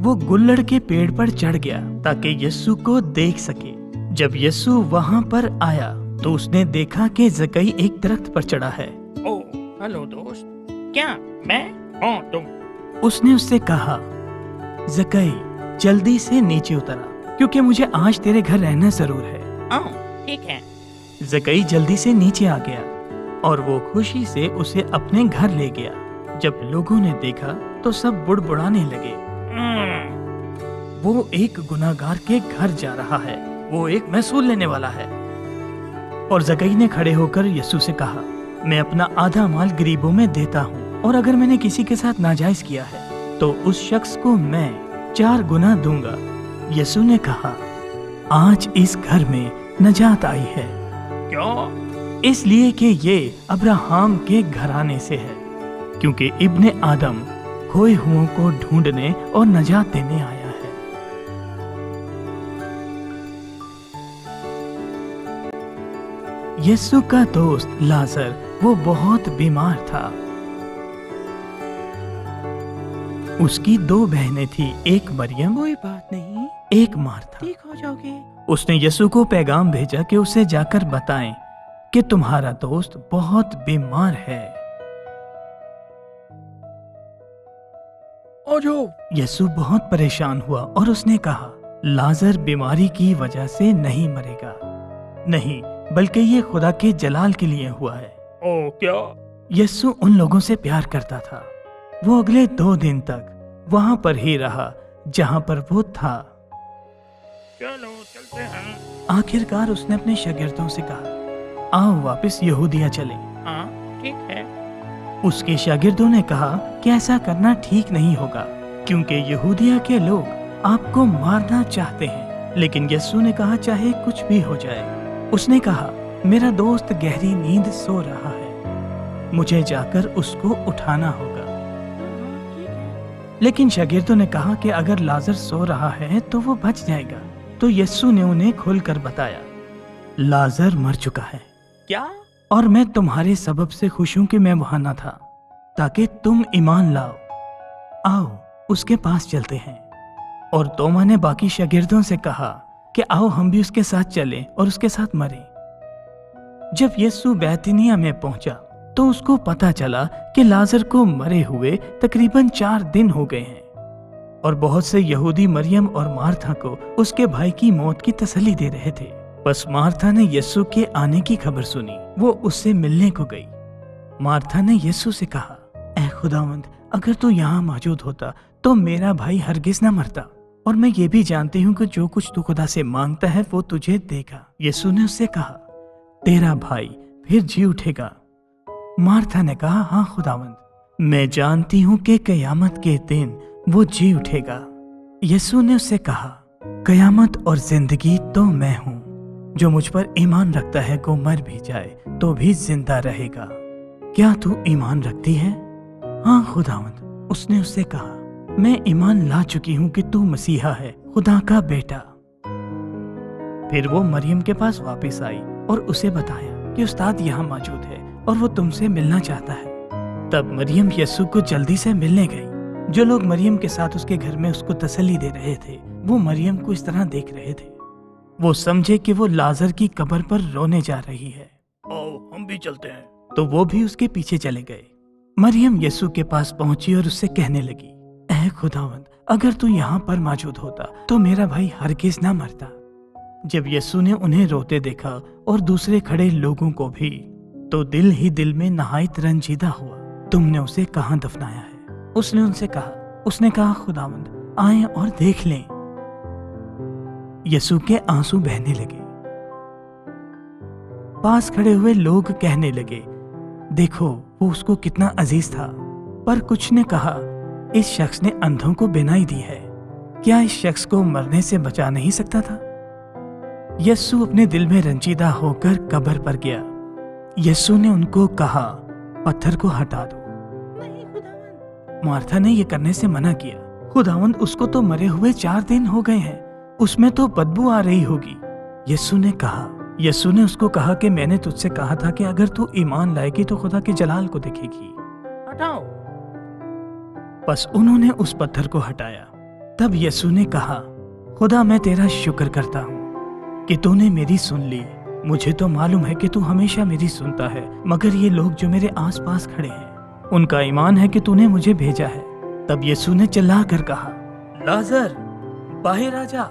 वो गुल्लड़ के पेड़ पर चढ़ गया ताकि यीशु को देख सके। जब यीशु वहां पर आया तो उसने देखा कि जकई एक दरख्त पर चढ़ा है। ओह हेलो दोस्त। क्या मैं? हाँ तुम। उसने उससे कहा, زکئی جلدی سے نیچے اترا کیونکہ مجھے آج تیرے گھر رہنا ضرور ہے۔ ٹھیک ہے۔ زکئی جلدی سے نیچے آ گیا اور وہ خوشی سے اسے اپنے گھر لے گیا۔ جب لوگوں نے دیکھا تو سب بڑبڑانے لگے، وہ ایک گناہگار کے گھر جا رہا ہے، وہ ایک محصول لینے والا ہے۔ اور زکئی نے کھڑے ہو کر یسوع سے کہا، میں اپنا آدھا مال غریبوں میں دیتا ہوں، اور اگر میں نے کسی کے ساتھ ناجائز کیا ہے تو اس شخص کو میں 4 گنا دوں گا۔ یسوع نے کہا، آج اس گھر میں نجات آئی ہے، کیوں؟ اس لیے کہ یہ ابراہام کے گھرانے سے ہے، کیونکہ ابن آدم کھوئے ہوئوں کو ڈھونڈنے اور نجات دینے آیا ہے۔ یسوع کا دوست لازر وہ بہت بیمار تھا۔ اس کی 2 بہنیں تھیں، ایک مریم، کوئی بات نہیں، ایک مارتھا۔ ٹھیک ہو جاؤ گے۔ اس نے یسوع کو پیغام بھیجا کہ اسے جا کر بتائیں کہ تمہارا دوست بہت بیمار ہے۔ یسوع بہت پریشان ہوا اور اس نے کہا، لازر بیماری کی وجہ سے نہیں مرے گا، نہیں بلکہ یہ خدا کے جلال کے لیے ہوا ہے۔ کیا؟ یسوع ان لوگوں سے پیار کرتا تھا۔ وہ اگلے 2 دن تک وہاں پر ہی رہا جہاں پر وہ تھا۔ چلو چلتے ہیں۔ آخرکار اس نے اپنے شاگردوں سے کہا، آؤ واپس یہودیہ چلیں۔ ہاں ٹھیک ہے۔ اس کے شاگردوں نے کہا کہ ایسا کرنا ٹھیک نہیں ہوگا کیونکہ یہودیہ کے لوگ آپ کو مارنا چاہتے ہیں۔ لیکن یسوع نے کہا، چاہے کچھ بھی ہو جائے، اس نے کہا، میرا دوست گہری نیند سو رہا ہے، مجھے جا کر اس کو اٹھانا ہوگا۔ لیکن شاگردوں نے کہا کہ اگر لازر سو رہا ہے تو وہ بچ جائے گا۔ تو یسوع نے انہیں کھول کر بتایا، لازر مر چکا ہے، کیا؟ اور میں تمہارے سبب سے خوش ہوں کہ میں وہاں نہ تھا تاکہ تم ایمان لاؤ۔ آؤ اس کے پاس چلتے ہیں۔ اور توما نے باقی شاگردوں سے کہا کہ آؤ ہم بھی اس کے ساتھ چلیں اور اس کے ساتھ مریں۔ جب یسوع بیتنیہ میں پہنچا تو اس کو پتا چلا کہ لازر کو مرے ہوئے تقریباً 4 دن ہو گئے ہیں، اور بہت سے یہودی مریم اور مارتھا کو اس کے بھائی کی موت کی تسلی دے رہے تھے۔ بس مارتھا نے یسوع کے آنے کی خبر سنی، وہ اس سے ملنے کو گئی۔ مارتھا نے یسوع سے کہا، اے خداوند، اگر تو یہاں موجود ہوتا تو میرا بھائی ہرگز نہ مرتا، اور میں یہ بھی جانتی ہوں کہ جو کچھ تو خدا سے مانگتا ہے وہ تجھے دے گا۔ یسوع نے اس سے کہا، تیرا بھائی پھر جی اٹھے گا۔ مارتھا نے کہا، ہاں خداوند، میں جانتی ہوں کہ قیامت کے دن وہ جی اٹھے گا۔ یسوع نے اس سے کہا، قیامت اور زندگی تو میں ہوں، جو مجھ پر ایمان رکھتا ہے کو مر بھی جائے تو بھی زندہ رہے گا۔ کیا تو ایمان رکھتی ہے؟ ہاں خداوند، اس نے اس سے کہا، میں ایمان لا چکی ہوں کہ تو مسیحا ہے، خدا کا بیٹا۔ پھر وہ مریم کے پاس واپس آئی اور اسے بتایا کہ استاد یہاں موجود ہے اور وہ تم سے ملنا چاہتا ہے۔ تب مریم یسوع کو جلدی سے ملنے گئی۔ جو لوگ مریم کے ساتھ اس کے گھر میں اس کو تسلی دے رہے تھے وہ مریم کو اس طرح دیکھ رہے تھے، وہ سمجھے کہ وہ لازر کی قبر پر رونے جا رہی ہے۔ آؤ ہم بھی چلتے ہیں۔ تو وہ بھی اس کے پیچھے چلے گئے۔ مریم یسوع کے پاس پہنچی اور اس سے کہنے لگی، اے خداوند، اگر تو یہاں پر موجود ہوتا تو میرا بھائی ہرگز نہ مرتا۔ جب یسوع نے انہیں روتے دیکھا اور دوسرے کھڑے لوگوں کو بھی، تو دل ہی دل میں نہایت رنجیدہ ہوا۔ تم نے اسے کہاں دفنایا ہے؟ اس نے ان سے کہا۔ اس نے کہا، خداوند، آئیں اور دیکھ لیں۔ یسوع کے آنسو بہنے لگے۔ پاس کھڑے ہوئے لوگ کہنے لگے، دیکھو وہ اس کو کتنا عزیز تھا۔ پر کچھ نے کہا، اس شخص نے اندھوں کو بینائی دی ہے، کیا اس شخص کو مرنے سے بچا نہیں سکتا تھا؟ یسوع اپنے دل میں رنجیدہ ہو کر قبر پر گیا۔ یسوع نے ان کو کہا، پتھر کو ہٹا دو۔ نہیں خداوند۔ مارتھا نے یہ کرنے سے منع کیا۔ خداوند، اس کو تو مرے ہوئے 4 دن ہو گئے ہیں، اس میں تو بدبو آ رہی ہوگی۔ یسوع نے اس کو کہا کہ میں نے تجھ سے کہا تھا کہ اگر تو ایمان لائے گی تو خدا کے جلال کو دیکھے گی۔ ہٹاؤ۔ بس انہوں نے اس پتھر کو ہٹایا۔ تب یسوع نے کہا، خدا میں تیرا شکر کرتا ہوں کہ تو نے میری سن لی۔ مجھے تو معلوم ہے کہ تو ہمیشہ میری سنتا ہے، مگر یہ لوگ جو میرے آس پاس کھڑے ہیں ان کا ایمان ہے کہ تو نے مجھے بھیجا ہے۔ تب یسوع نے چلا کر کہا، लाजर बाहर आ जा।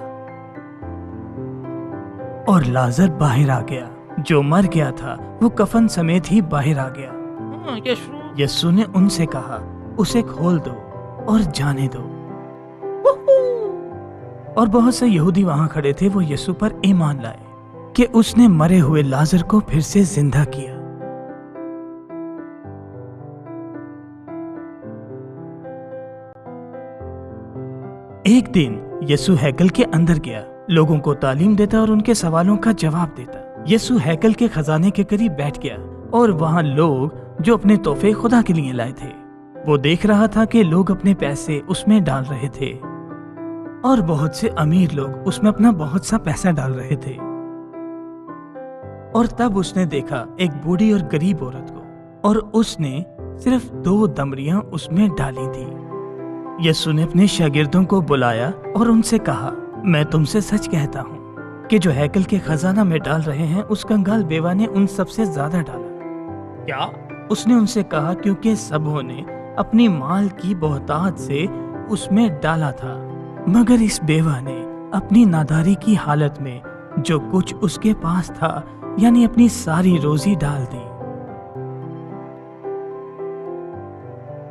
और लाजर बाहर आ गया। जो मर गया था वो कफन समेत ही बाहर आ गया। हाँ, यीशु। यीशु ने उनसे कहा, उसे खोल दो और जाने दो। और बहुत से यहूदी वहां खड़े थे। वो यीशु पर ईमान लाए कि उसने मरे हुए लाजर को फिर से जिंदा किया। एक दिन यीशु हैकल के अंदर गया, लोगों को तालीम देता और उनके सवालों का जवाब देता। यीशु हैकल के खजाने के करीब बैठ गया और वहां लोग जो अपने तोहफे खुदा के लिए लाए थे, वो देख रहा था कि लोग अपने पैसे उसमें डाल रहे थे और बहुत से अमीर लोग उसमें अपना बहुत सा पैसा डाल रहे थे। और तब उसने देखा एक बूढ़ी और गरीब औरत को, और उसने सिर्फ 2 दमड़ियां उसमें डाली थी। यीशु ने अपने शागिर्दों को बुलाया और उनसे कहा, मैं तुमसे सच कहता हूँ कि जो हैकल के खजाना में डाल रहे हैं, उस कंगाल बेवा ने उन सबसे ज्यादा डाला। क्या? उसने उनसे कहा, क्योंकि सबों ने अपनी माल की बहुतायत से उसमें डाला था, मगर इस बेवा ने अपनी नादारी की हालत में जो कुछ उसके पास था, यानी अपनी सारी रोजी डाल दी।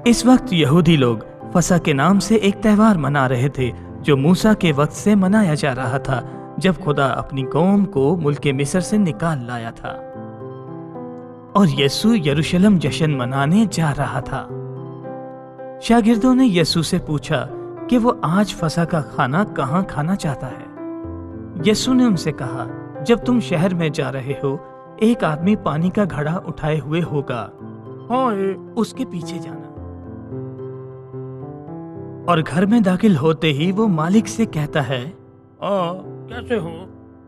इस वक्त यहूदी लोग फसह के नाम से एक त्योहार मना रहे थे, जो मूसा के वक्त से मनाया जा रहा था, जब खुदा अपनी कौम को मुल्क मिस्र से निकाल लाया था। और यीशु यरूशलेम जश्न मनाने जा रहा था। शागिर्दों ने यीशु से पूछा कि वो आज फसह का खाना कहाँ खाना चाहता है। यीशु ने उनसे कहा, जब तुम शहर में जा रहे हो, एक आदमी पानी का घड़ा उठाए हुए होगा, उसके पीछे जाना। और घर में दाखिल होते ही वो मालिक से कहता है, कैसे हो?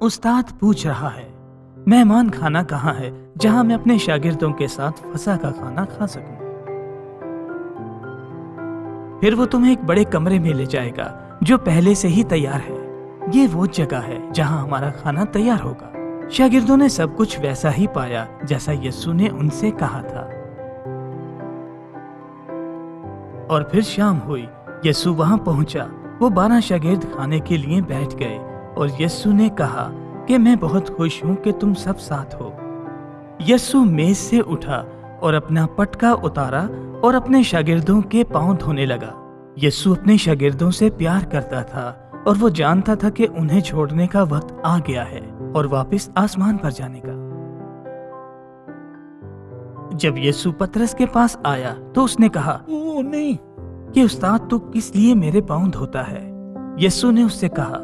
उस्ताद पूछ रहा है, मेहमान खाना कहाँ है जहां मैं अपने शागिर्दों के साथ फसह का खाना खा सकूं। फिर वो तुम्हें एक बड़े कमरे में ले जाएगा जो पहले से ही तैयार है। ये वो जगह है जहां हमारा खाना तैयार होगा। शागिर्दों ने सब कुछ वैसा ही पाया जैसा यीशु ने उनसे कहा था। और फिर शाम हुई, यीशु वहां पहुंचा। वो 12 शागिर्द खाने के लिए बैठ गए और यीशु ने कहा कि मैं बहुत खुश हूं कि तुम सब साथ हो। यीशु मेज से उठा और अपना पटका उतारा और अपने शागिर्दों के पांव धोने लगा। यीशु अपने शागिर्दों से प्यार करता था और वो जानता था कि उन्हें छोड़ने का वक्त आ गया है और वापस आसमान पर जाने का। जब यीशु पतरस के पास आया तो उसने कहा, ओ नहीं। कि उस्ताद तू किस लिए मेरे पांव धोता है? यीशु ने उससे कहा,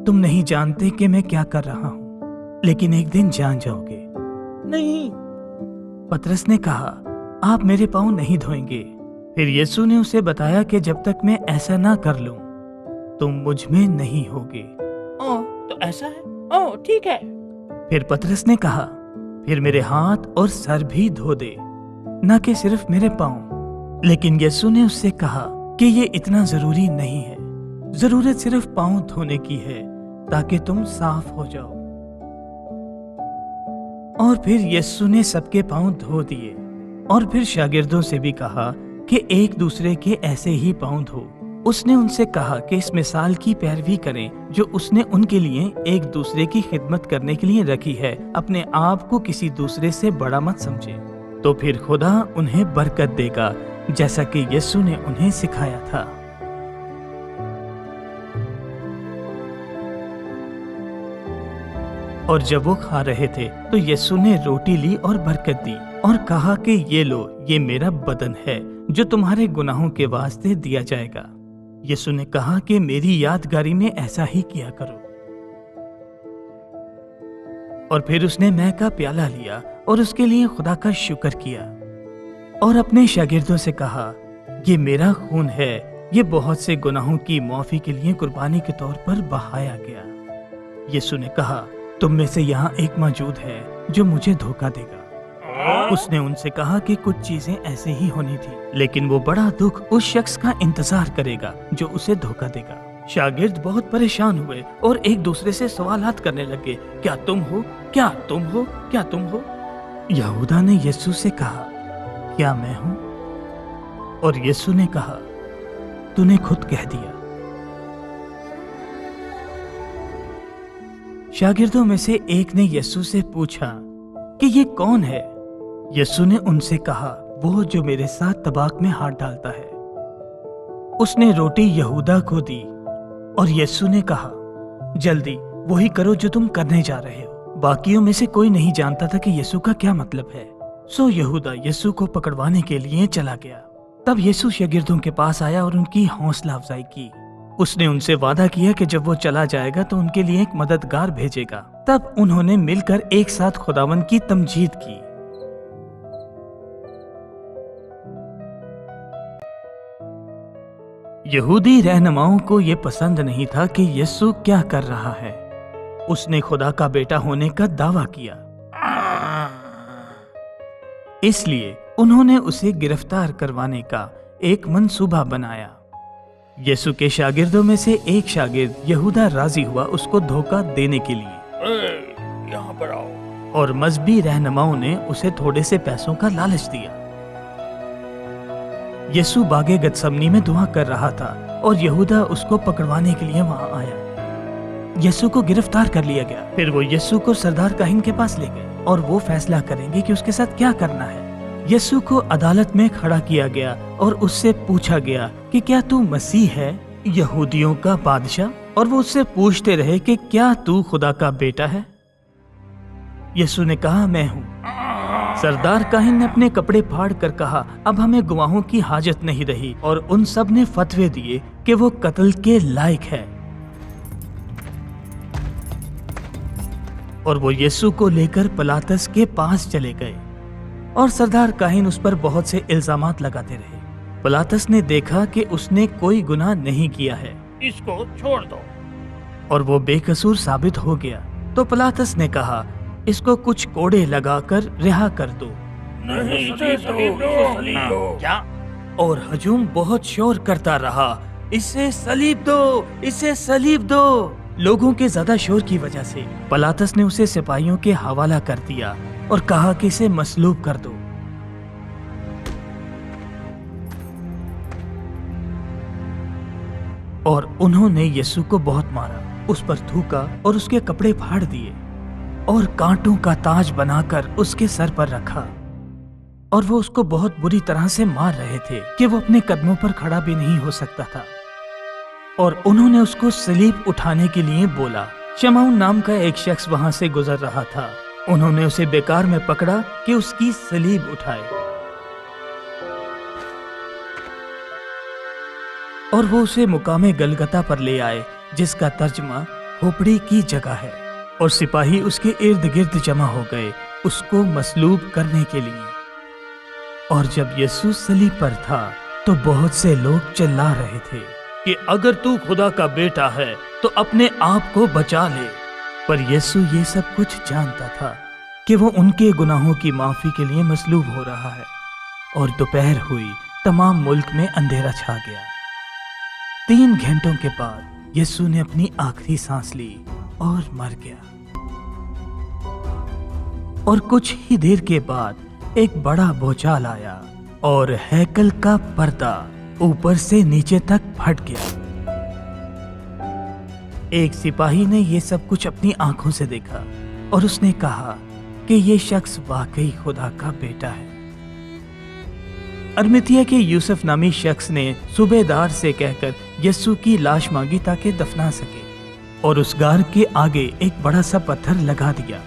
तुम नहीं जानते कि मैं क्या कर रहा हूँ, लेकिन एक दिन जान जाओगे। नहीं। पतरस ने कहा, आप मेरे पांव नहीं धोएंगे। फिर यीशु ने उसे बताया कि जब तक मैं ऐसा ना कर लूं, तुम मुझ में नहीं होगे। तो ऐसा है? ठीक है। फिर पतरस ने कहा, फिर मेरे हाथ और सर भी धो दे, न कि सिर्फ मेरे पांव। लेकिन यीशु ने उससे कहा कि ये इतना जरूरी नहीं है, जरूरत सिर्फ पांव धोने की है ताकि तुम साफ हो जाओ। और फिर यीशु ने सबके पांव धो दिए और फिर शागिर्दों से भी कहा कि एक दूसरे के ऐसे ही पांव धो। उसने उनसे कहा कि इस मिसाल की पैरवी करें जो उसने उनके लिए एक दूसरे की खिदमत करने के लिए रखी है। अपने आप को किसी दूसरे से बड़ा मत समझें, तो फिर खुदा उन्हें बरकत देगा जैसा कि यीशु ने उन्हें सिखाया था। और जब वो खा रहे थे तो यीशु ने रोटी ली और बरकत दी और कहा कि ये लो, ये मेरा बदन है जो तुम्हारे गुनाहों के वास्ते दिया जाएगा। यीशु ने कहा कि मेरी यादगारी में ऐसा ही किया करो। और फिर उसने मैदा का प्याला लिया और उसके लिए खुदा का शुक्र किया और अपने शागिर्दों से कहा, ये मेरा खून है, ये बहुत से गुनाहों की माफी के लिए कुर्बानी के तौर पर बहाया गया। यीशु ने कहा, तुम में से यहाँ एक मौजूद है जो मुझे धोखा देगा। उसने उनसे कहा कि कुछ चीजें ऐसे ही होनी थी, लेकिन वो बड़ा दुख उस शख्स का इंतजार करेगा जो उसे धोखा देगा। शागिर्द बहुत परेशान हुए और एक दूसरे से सवालात करने लगे, क्या तुम हो, क्या तुम हो, क्या तुम हो? यहूदा ने यीशु से कहा, क्या मैं हूं? और यीशु ने कहा, तूने खुद कह दिया। शागिर्दों में से एक ने यीशु से पूछा कि ये कौन है? यीशु ने उनसे कहा, वो जो मेरे साथ तबाक में हाथ डालता है। उसने रोटी यहूदा को दी और यीशु ने कहा, जल्दी वही करो जो तुम करने जा रहे हो। बाकियों में से कोई नहीं जानता था कि यीशु का क्या मतलब है। सो यहूदा यीशु को पकड़वाने के लिए चला गया। तब यीशु शागिर्दों के पास आया और उनकी हौसला अफजाई की। उसने उनसे वादा किया कि जब वो चला जाएगा तो उनके लिए एक मददगार भेजेगा। तब उन्होंने मिलकर एक साथ खुदावंद की तमजीद की। यहूदी रहनुमाओं को यह पसंद नहीं था कि यीशु क्या कर रहा है। उसने खुदा का बेटा होने का दावा किया, इसलिए उन्होंने उसे गिरफ्तार करवाने का एक मंसूबा बनाया। यीशु के शागिर्दों में से एक शागिर्द यहूदा राजी हुआ उसको धोखा देने के लिए, यहाँ पर आओ। और मजहबी रहनुमाओं ने उसे थोड़े से पैसों का लालच दिया। यीशु बागे गतसमनी में दुआ कर रहा था और यहूदा उसको पकड़वाने के लिए वहां आया। यीशु को गिरफ्तार कर लिया गया। फिर वो यीशु को सरदार काहिन के पास ले गए और वो फैसला करेंगे कि उसके साथ क्या करना है। यीशु को अदालत में खड़ा किया गया और उससे पूछा गया कि क्या तू मसीह है, यहूदियों का बादशाह? और वो उससे पूछते रहे कि क्या तू खुदा का बेटा है? यीशु ने कहा, मैं हूँ। सरदार काहिन ने अपने कपड़े फाड़ कर कहा, अब हमें गवाहों की हाजत नहीं रही, और उन सब ने फतवे दिए कि वो कत्ल के लायक है। और वो यीशु को लेकर पिलातस के पास चले गए और सरदार काहिन उस पर बहुत से इल्जामात लगाते रहे। पिलातस ने देखा कि उसने कोई गुनाह नहीं किया है, इसको छोड़ दो। और वो बेकसूर साबित हो गया। तो पिलातस ने कहा, इसको कुछ कोड़े लगाकर रिहा कर दो। नहीं, इसे सलीब दो। क्या? और हजूम बहुत शोर करता रहा, इसे सलीब दो, इसे सलीब दो। लोगों के ज्यादा शोर की वजह से पिलातस ने उसे सिपाहियों के हवाला कर दिया और कहा कि इसे मसलूब कर दो। और उन्होंने यीशु को बहुत मारा, उस पर थूका और उसके कपड़े फाड़ दिए और कांटों का ताज बनाकर उसके सर पर रखा। और वो उसको बहुत बुरी तरह से मार रहे थे कि वो अपने कदमों पर खड़ा भी नहीं हो सकता था। और उन्होंने उसको सलीब उठाने के लिए बोला। शमौन नाम का एक शख्स वहां से गुजर रहा था। उन्होंने उसे बेकार में पकड़ा कि उसकी सलीब उठाए, और वो उसे मुकामे गलगता पर ले आए, जिसका तर्जमा खोपड़ी की जगह है। और सिपाही उसके इर्द गिर्द जमा हो गए उसको मसलूब करने के लिए। और जब यीशु सलीब पर था तो बहुत से लोग चिल्ला रहे थे कि अगर तू खुदा का बेटा है तो अपने आप को बचा ले। पर यीशु ये सब कुछ जानता था कि वो उनके गुनाहों की माफी के लिए मसलूब हो रहा है। और दोपहर हुई, तमाम मुल्क में अंधेरा छा गया। 3 घंटों के बाद यीशु ने अपनी आखिरी सांस ली और मर गया। और कुछ ही देर के बाद एक बड़ा भूचाल आया और हैकल का पर्दा ऊपर से नीचे तक फट गया। एक सिपाही ने यह सब कुछ अपनी आंखों से देखा और उसने कहा कि यह शख्स वाकई खुदा का बेटा है। अरमतिया के यूसुफ नामी शख्स ने सूबेदार से कहकर यीशु की लाश मांगी ताकि दफना सके, और उस गार के आगे एक बड़ा सा पत्थर लगा दिया।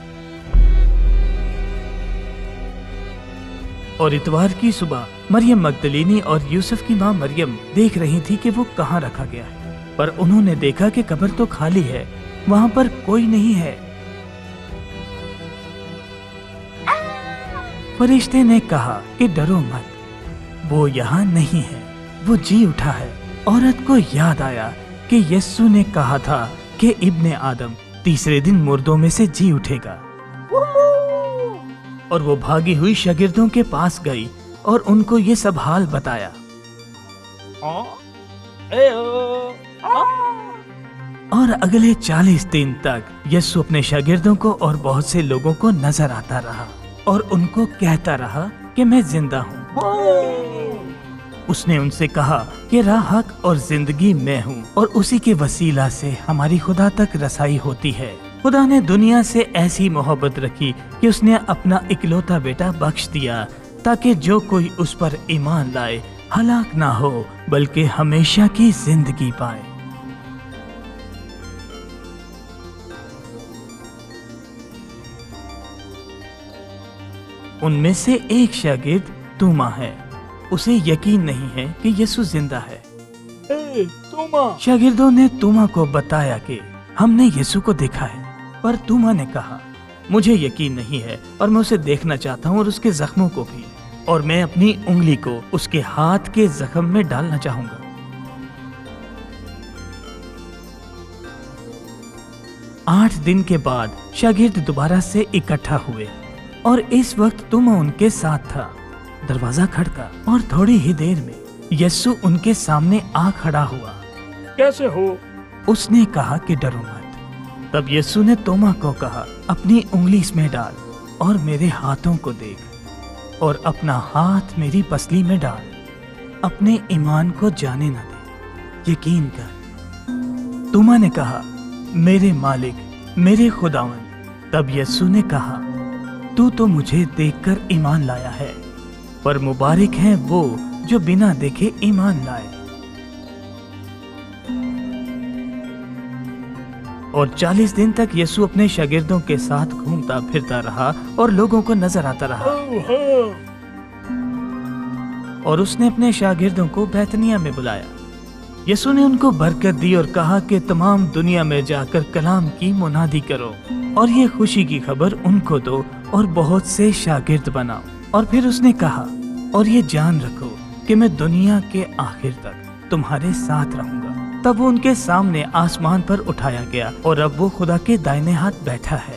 और इतवार की सुबह मरियम मगदलीनी और यूसुफ की मां मरियम देख रही थी कि वो कहाँ रखा गया है। पर उन्होंने देखा कि कब्र तो खाली है, वहां पर कोई नहीं है। फरिश्ते ने कहा कि डरो मत, वो यहाँ नहीं है, वो जी उठा है। औरत को याद आया कि यीशु ने कहा था कि इब्ने आदम तीसरे दिन मुर्दों में से जी उठेगा। और वो भागी हुई शागिर्दों के पास गई और उनको ये सब हाल बताया। और अगले 40 दिन तक यीशु अपने शागिर्दों को और बहुत से लोगों को नजर आता रहा और उनको कहता रहा कि मैं जिंदा हूँ। उसने उनसे कहा कि राह, हक और जिंदगी मैं हूँ, और उसी के वसीला से हमारी खुदा तक रसाई होती है। खुदा ने दुनिया से ऐसी मोहब्बत रखी कि उसने अपना इकलौता बेटा बख्श दिया ताकि जो कोई उस पर ईमान लाए हलाक ना हो बल्कि हमेशा की जिंदगी पाए। उनमें से एक शागिर्द तूमा है। उसे यकीन नहीं है कि यीशु जिंदा है। शागिर्दों ने तूमा को बताया कि हमने यीशु को देखा है, पर तूमा ने कहा मुझे यकीन नहीं है और मैं उसे देखना चाहता हूँ और उसके जख्मों को भी, और मैं अपनी उंगली को उसके हाथ के जख्म में डालना चाहूंगा। आठ दिन के बाद शागिर्द दोबारा से इकट्ठा हुए और इस वक्त तूमा उनके साथ था। दरवाजा खड़का और थोड़ी ही देर में यीशु उनके सामने आ खड़ा हुआ। कैसे हो? उसने कहा कि डरो मत। तब यीशु ने तोमा को कहा अपनी उंगली इसमें डाल और मेरे हाथों को देख और अपना हाथ मेरी पसली में डाल। अपने ईमान को जाने न दे, यकीन कर। तोमा ने कहा मेरे मालिक, मेरे खुदावन। तब यीशु ने कहा तू तो मुझे देखकर ईमान लाया है, पर मुबारक है वो जो बिना देखे ईमान लाए। और 40 दिन तक यीशु अपने शागिर्दों के साथ घूमता फिरता रहा और लोगों को नजर आता रहा। और उसने अपने शागिर्दों को बैतनिया में बुलाया। यीशु ने उनको बरकत दी और कहा कि तमाम दुनिया में जाकर कलाम की मुनादी करो और ये खुशी की खबर उनको दो और बहुत से शागिर्द बनाओ। और फिर उसने कहा और ये जान रखो कि मैं दुनिया के आखिर तक तुम्हारे साथ रहूंगा। तब वो उनके सामने आसमान पर उठाया गया और अब वो खुदा के दाहिने हाथ बैठा है।